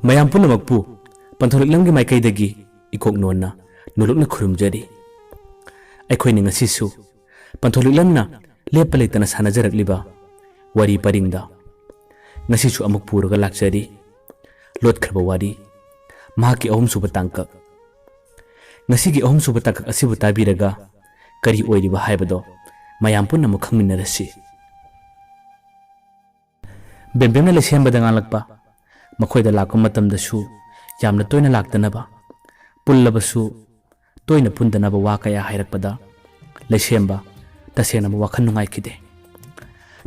mayam punamakpu Panthou Liklamgi maikaidagi ikok nonna nulukna khurumjari aikhoini ngasisu Panthou Liklamna lepa leitana sanajarakliba wari paringda ngasisu amuk puraga lakjari Lotkhraba wari mahaki ahum suba tangkak ngasigi ahum suba tangkak asibu tabiraga kari oiriba haibado mayam punna mu khangminarasi bembemna lesembada ngalakpa makhoida lakpa matamdasu yamna toina laktanaba pullabasu toina pundanaba wa kaya hairakpada lesemba tasena mu wakhan nungai khide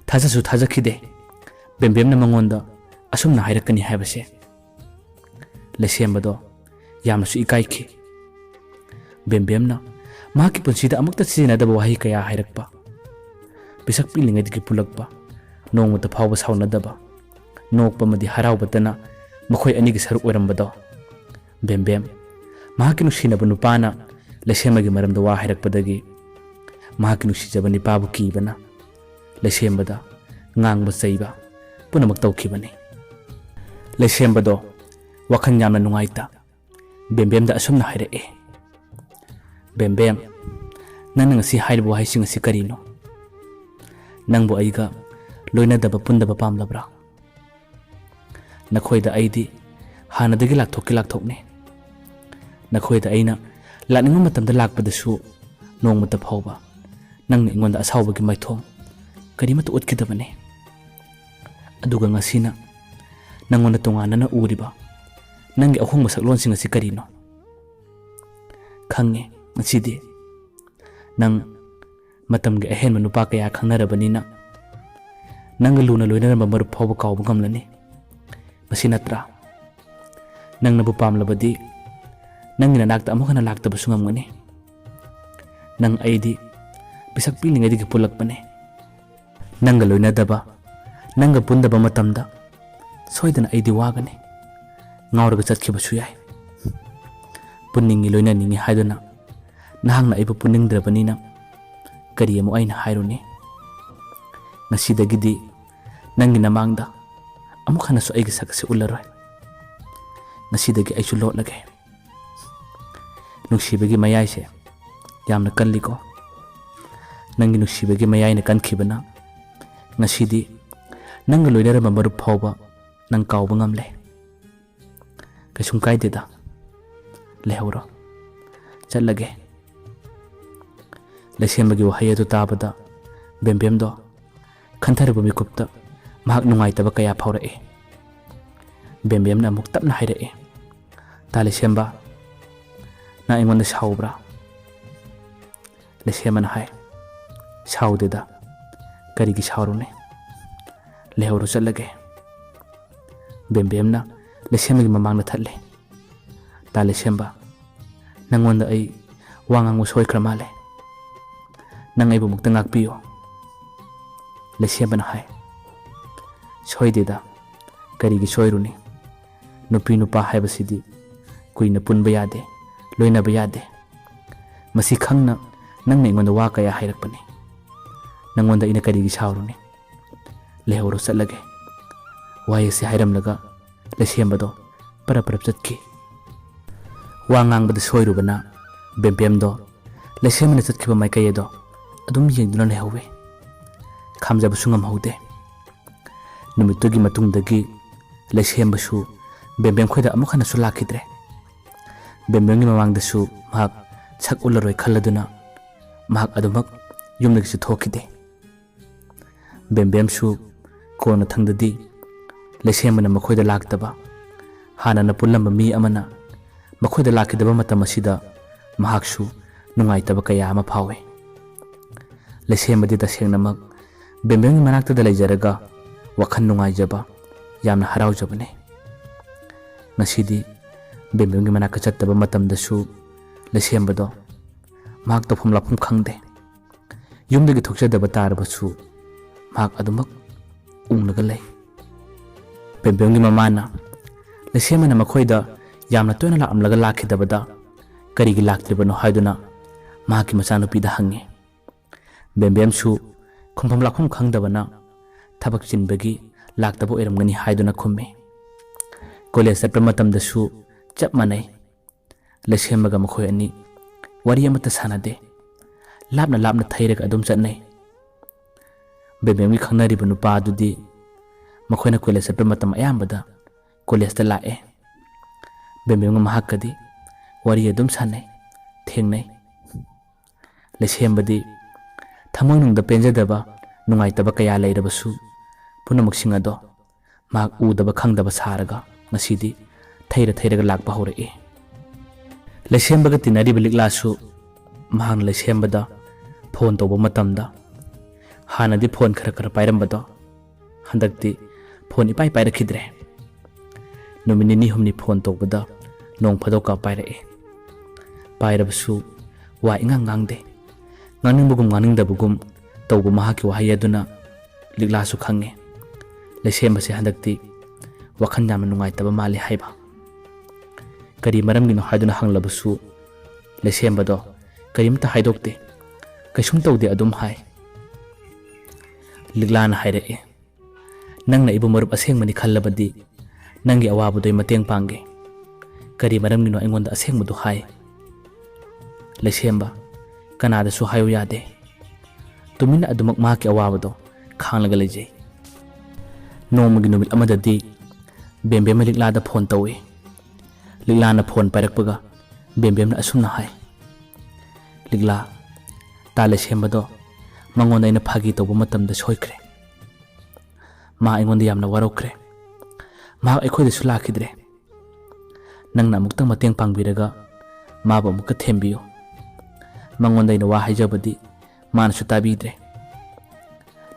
thajasu thajakhide bembemna mangonda asumna hairakani haibase lesembado yamnasu ikaikhi bembemna mahaki punsida amukta sijinadaba wahi kaya hairakpa pisak pilingadi pulakpa nongmata phawba saunadaba nokpa madi haraubatana makhoi anigi saruk oirambado bembem mahaki nusinaba nupana lesemagi maramda wa hairakpadagi mahaki nusijaba nipabu kibana lesembada ngangba chaiba punamak tawkhibani lesembado wakhan yamna nungaita bembemda asumna hairake bembem nang ngasi hairbu haising asi karino nangbu aiga loinadaba pundaba pamlabra nakhoida aidi hanadagi lakthokne nakhoida aina lakninga matamda lakpadasu nongmata phawba nangna ingonda asawbagi maithom karimata utkidabane aduga ngasina nangonda tonganana uriba nangi ahongba saklonsing asi karino khange ngasidi nang matamgi ahenma nupa kaya khangnarabanina nanga luna loinaramba marup phawba kawba ngamlani masi natra nangnabu pamlabadi nangina nakta amukhana laktabasu ngamgani nang aidi bisak pilingadi pulakpane nanga loinadaba nanga pundaba matamda soidana aidi wagani ngauraga chatkibasu yai punningi loinaningi haiduna nahangna aibu punningdrabanina kari amu aina hairuni ngasidagidi nangi namangda amukhana so aigi sakase ularoi ngasidagi aisu lotlage nuksibagi mayaise yamna kanliko nangi nuksibagi mayayna kankhibana ngasidi nanga loinaramba marup phawba nang kawba ngamle kaisum kaideda lehoro chatlage lesembagi wahai adu tabada bembemdo khantharaba mikupta mahak nungaitaba kaya phawrae bembemna amuk tapna hairae ta lesemba na ingonda saubra lesemana hai saudeda karigi saurune lehoro chatlage bembemna lesemagi mamangna thatle ta lesemba nangonda ai wangangu soikra male nang aibu mukta ngakpiyo lesembana hai soideda karigi soiruni nupi nupa haibasidi kuina punba yade loinaba yade masi khangna nangna ingonda wa kaya hairakpani nangonda ina karigi sauruni lehoro chatlage wayese hairamlaga lesembado parap chatki wangangbada soirubana bembemdo lesemana chatkhiba maikayedo adum yengduna lehawe khamjaba sungam haude numitugi matungdagi lesembasu bembem khoida amukhana su lakhidre bembemgi mamangdasu mahak sak ularoi khalladuna mahak adumak yumnagi su thokide bembemsu kona thangdadi lesemana makhoida laktaba hanana pullamba mi amana makhoida lakhidaba matam asida mahaksu nungaitaba kaya ama phawe lesembadi tasengnamak bembemgi manaktada leijaraga wakhan nungaijaba yamna haraujabane ngasidi bembemgi manaka chattaba matamdasu lesembado mahak tofum lapum khangde yumdagi thokchadaba tarabasu mahak adumak unglaga lei bembemgi mamana lesemana makhoida yamna toina laamlaga lakhidabada karigi laktribano haiduna mahaki machanupida hange bembemsu khumpham lakhum khangdabana thabak chinbagi laktabo eramgani haiduna khumme college at Pramatam chap manay. Leshembaga makoy ani wari amata sanade labna thairag adum chatnay. Bembem gi khangnari ba nupa adudi makoyna college at Pramatam ayambada college ta lae. Bembem ga mahakadi wari adum sanay thengnay. Leshembadi thamoy nungda penjadaba nungaitaba kaya layrabasu punamuksing ado mahak udaba khangdaba saraga ngasidi thairaga lakpa hore. Leshembaga tinariba liklasu mahang leshembada phone toba matamda hanadi phone khara pairambado handakti phone ipai pairakidre. Numini ni humni phone tobada nong phadoka pairae. Pairabasu wa ingangangde nganingdabugum tawbu mahaki wahai aduna liklasu khange. Leshembase handakti wakhan yamna nungaitaba mali haiba. Kari maramgino haiduna hanglabasu leshembado karimta haidokte kaisum tawde adum hai. Liklana hairae nangna ibu marup asengmani khallabadi nangi awabudoy mateng pangge. Kari maramgino aingonda asengmadu hai. Leshemba kanada su hayo yade tumina adumak mahaki awabado khanglaga lejay. Nomagi numit amadadi bembem liklada phone tawi. Liklana phone pairakpaga bembem na asumna hai. Likla ta leshembado mangonda ina phagi tawba matamda soikre. Ma aingonda yamna warokre. Ma aikhoida su lakhidre. Nangna amuktang mateng pangbiraga maba amukka thembiyo. Mangonda ina wa haijabadi mana su tabidre.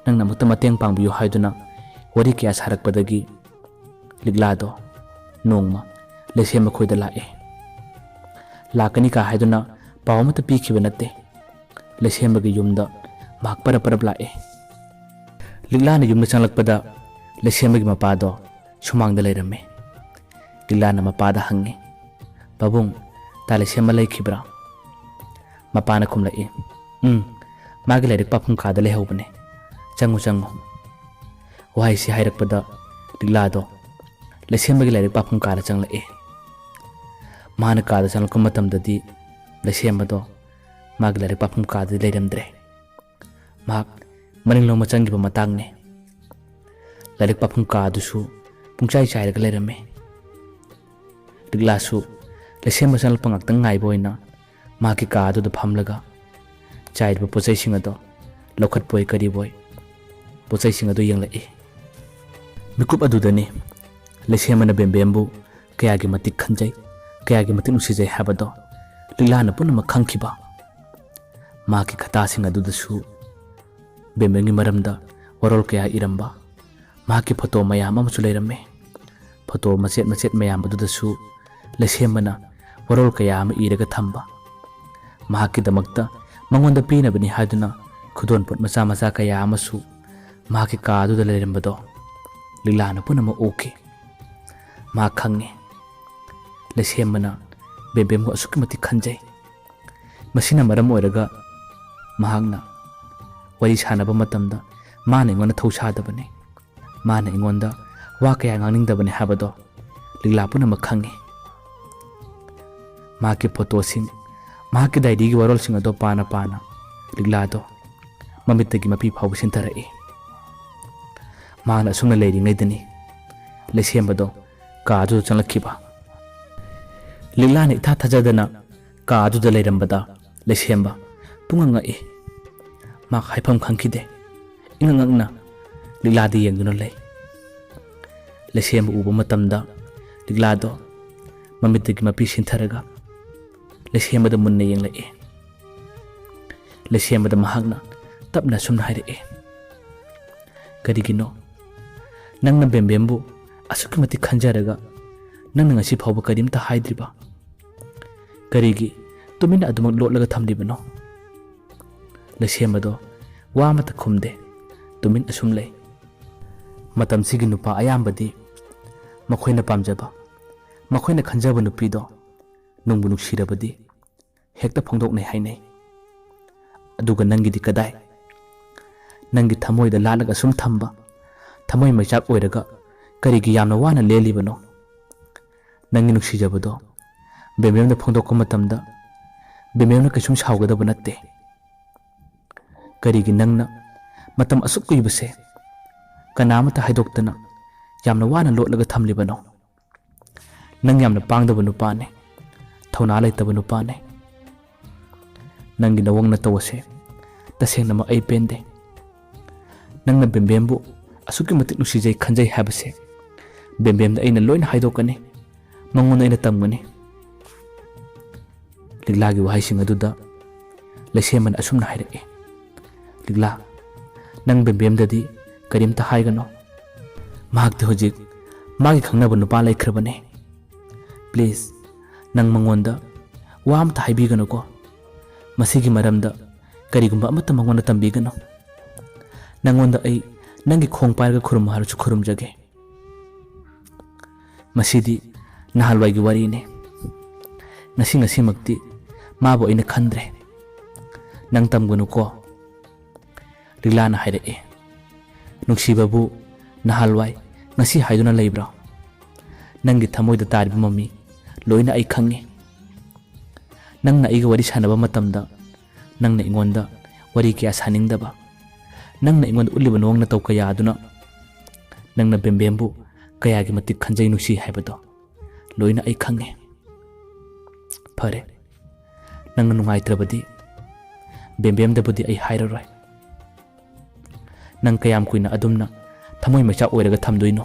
Nangna amukta mateng pangbiyo haiduna wari kaya sarakpadagi liklado nongma leshemba khoida lae. Lakani ka haiduna pawamata pikhiba natte. Leshembagi yumda mahak parap lae. Liklana yumda changlakpada leshembagi mapado sumangda leirame. Liklana mapada hange babung ta leshemba laikhibra. Mapana kumlae magi lairik papum kada lehobane changu. Wahai si hairakpada liklado leshembagi lairik papum kada changlae. Mana kada changlakpa matamdadi leshembado magi lairik papum kada leiramdre. Mahak maninglong machangiba matangne. Lairik papum kadusu pungchai chairaga leirame. Liklasu leshemba changlakpa ngaktang ngaiba oina maki kaadu da phamlaga chairba pochai singado lokhat boy kari boy pochai singado yanglae. Mikup adudani leshemana bembembu kayagi matik khanjai kayagi matik nusijai habado liklana punama khangkhiba. Maki khata singadudasu bembengi maramda warol kaya iramba. Maki photo mayam amachu leirame. Photo machet mayam adudasu leshemana warol kaya ama iraga thamba. Mahaki damakta mangonda pinabani haiduna khudonpot macha kaya amasu mahaki kaduda leirambado liklana punama oke. Ma khange leshembana bembemgo asukimati khanjai. Masina maram oiraga mahakna wari sanaba matamda mana ingona thausadabane mana ingonda wa kaya nganingdabane habado likla punama khange. Mahaki photo sing mahaki daidi gi warol sing ado pana liklado mamitagi mapi phau sintarae. Mana asumna leiringaidani leshembado kaadu changlakhiba. Liklana itha thajadana kaadu leirambada leshemba pungangai. Mak haifam khangkhide ingangna likladi yengduna lei. Leshemba uba matamda liklado mamitagi mapi sintharaga leshembada munna yenglae. Leshembada mahakna tapna sumna hairae. Karigino nangna bembembu asukimati khanjaraga nangna ngasi phawba karimta haidriba. Karigi tumina adumak lotlaga thamlibano. Leshembado wa mata khumde tumin asum lei. Matam sigi nupa ayambadi makhoina pamjaba makhoina khanjaba nupido nungbu nuksirabadi hekta phongdoknai hainai. Aduga nangidi kadai nangi thamoida lalaga sum thamba thamoi maichak oiraga karigi yamna wana lelibano Nangi nuksijabado bembemda phongdokko matamda bembemna kaisum saugadabu natte karigi nangna matam asuk kuibase kanamata haidoktana yamna wana lotlaga thamlibano nang yamna pangdabu nupane thona laitaba nupane nangi nawangna tawase tasengna ma ai pende nangna bembembu asuki matik nusijai khanjai habase bembemda aina loina haidokani mangona aina tamgani liglagi wahaising aduda laiseman asumna hairake ligla nang bembemdadi karimta haigano mahakti hojik magi khangnaba nupa laikhrabane please nang mangonda wa amta haibigano ko masigi maramda karigumba amata mangona tambigano nangonda ai nangi khong pairga khurum haruchu khurum jage masidi nahalwaigi wari ne ngasi makti mabo ina khandre nang tamgunu ko liglana hairake nungsibabu nahalwai ngasi haiduna leibra nangi thamoida tarib mami loina ai khange nangna iga wari sanaba matamda nangna ingonda wari kya saningdaba nangna ingonda uliba nongna tawkaya aduna nangna bembembu kayagi matik khanjai nusi haibado loina ai khange phare nangna nungaitrabadi bembemdabudi ai hairaroi nang kayam kuina adumna thamoi macha oiraga thamdoino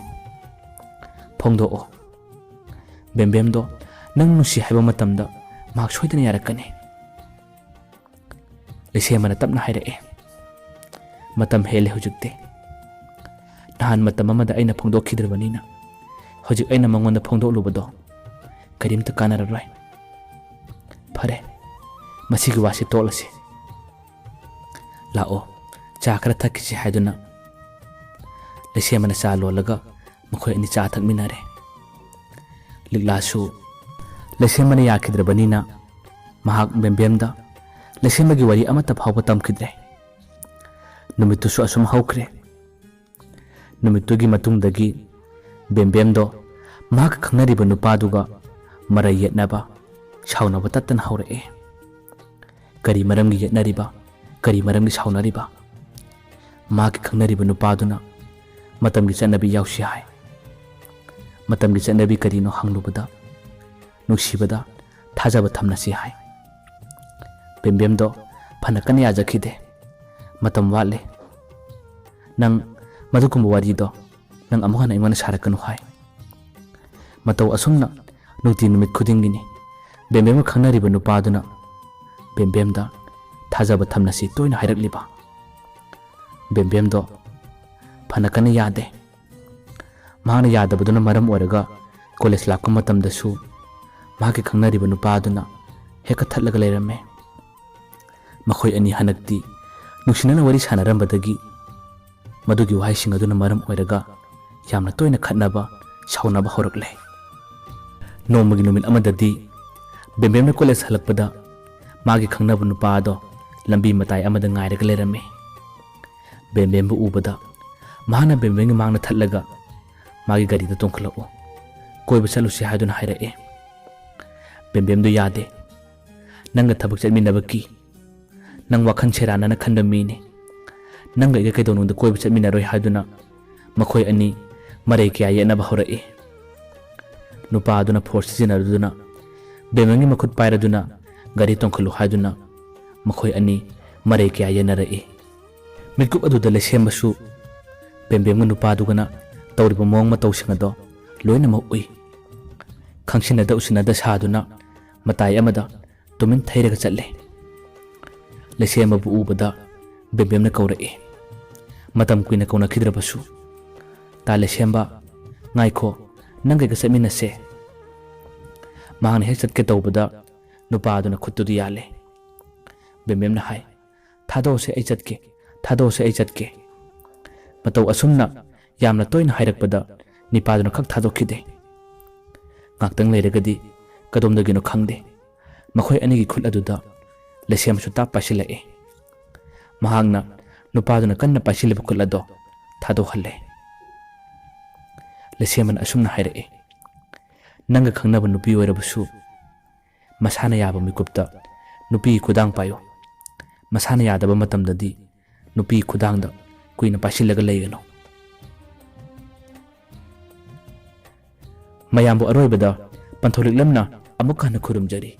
phongdo o bembemdo nang nusi haiba matamda mak soidana yarakani lesemana tapna hairake matam hele hujukte nahan matam amada aina phongdokhidrabanina hojik aina mangonda phongdoklubado karimta kanararoi phare masigi wasi tolase lao cha khara thakisi haiduna lesemana cha lolaga makhoi ani cha thakminare liglasu lesemana yakhidrabanina mahak bembemda lesemagi wari amata phawba tamkhidre numittusu asum hawkhre numittugi matungdagi bembemdo mahak khangnariba nupaduga marai yetnaba saunaba tattan hawrake kari maramgi yetnariba kari maramgi saunariba mahak khangnariba nupaduna matamgi chanabi yausi hai matamgi chanabi karino hanglubada nuksibada thajaba thamnasi hai bembemdo phanakani ajakhide matam wale nang madukumba warido nang amuhana ingona sarakanu hai matau asumna nukti numit khudingini bembem khangnariba nupaduna bembemda thajaba thamnasi toina hairakliba bembemdo phanakani yade mahana yadabaduna maram oraga college lakka matamdasu mahaki khangnariba nupaduna heka thatlaga leirame makhoi ani hanakti nuksinana wari sanarambadagi madugi wahaising aduna maram oraga yamna toina khatnaba saunaba horakle nomagi numit amadadi bembemna college halakpada magi khangnaba nupado lambi matai amada ngairaga leirame bembembu ubada mahana bembemgi mangna thatlaga magi garida tongkhlao koiba chalusi haiduna hairake bembemdu yade nanga thabak chatminabaki nang wakhan serana na khanda mine nanga iga kaidonungda koiba chatminaroi haiduna makhoi ani marai kya yenaba horae nupa aduna force jinaruduna bembemgi makhut pairaduna gari tongkhlu haiduna makhoi ani marai kya yenarae mitkup aduda lesembasu bembemga nupa adugana tawriba mong matawsingado loina ma ui khangsinada usinada saduna matai amada tumin thairaga chatle lesemabu ubada bembemna kaurae matam kuina kauna khidrabasu ta lesemba ngaikho nangai ga seminase mahana he chatke tawbada nupa aduna khuttu yale bembemna hai thadose ai chatke matau asumna yamna toina hairakpada nipaduna khak thadokhide ngaktang leiragadi kadomdagino khangde makhoi anigi khul aduda lesem su tap pasilae mahangna nupaduna kanna pasiliba khul ado thado halle leseman asumna hairae nanga khangnaba nupi oirabusu masana yaba mikupta nupi khudang payo masana yadaba matamdadi nupi khudangda kuina pasilaga leigano mayambu aroibada Panthou Liklamna amuk hana khurumjari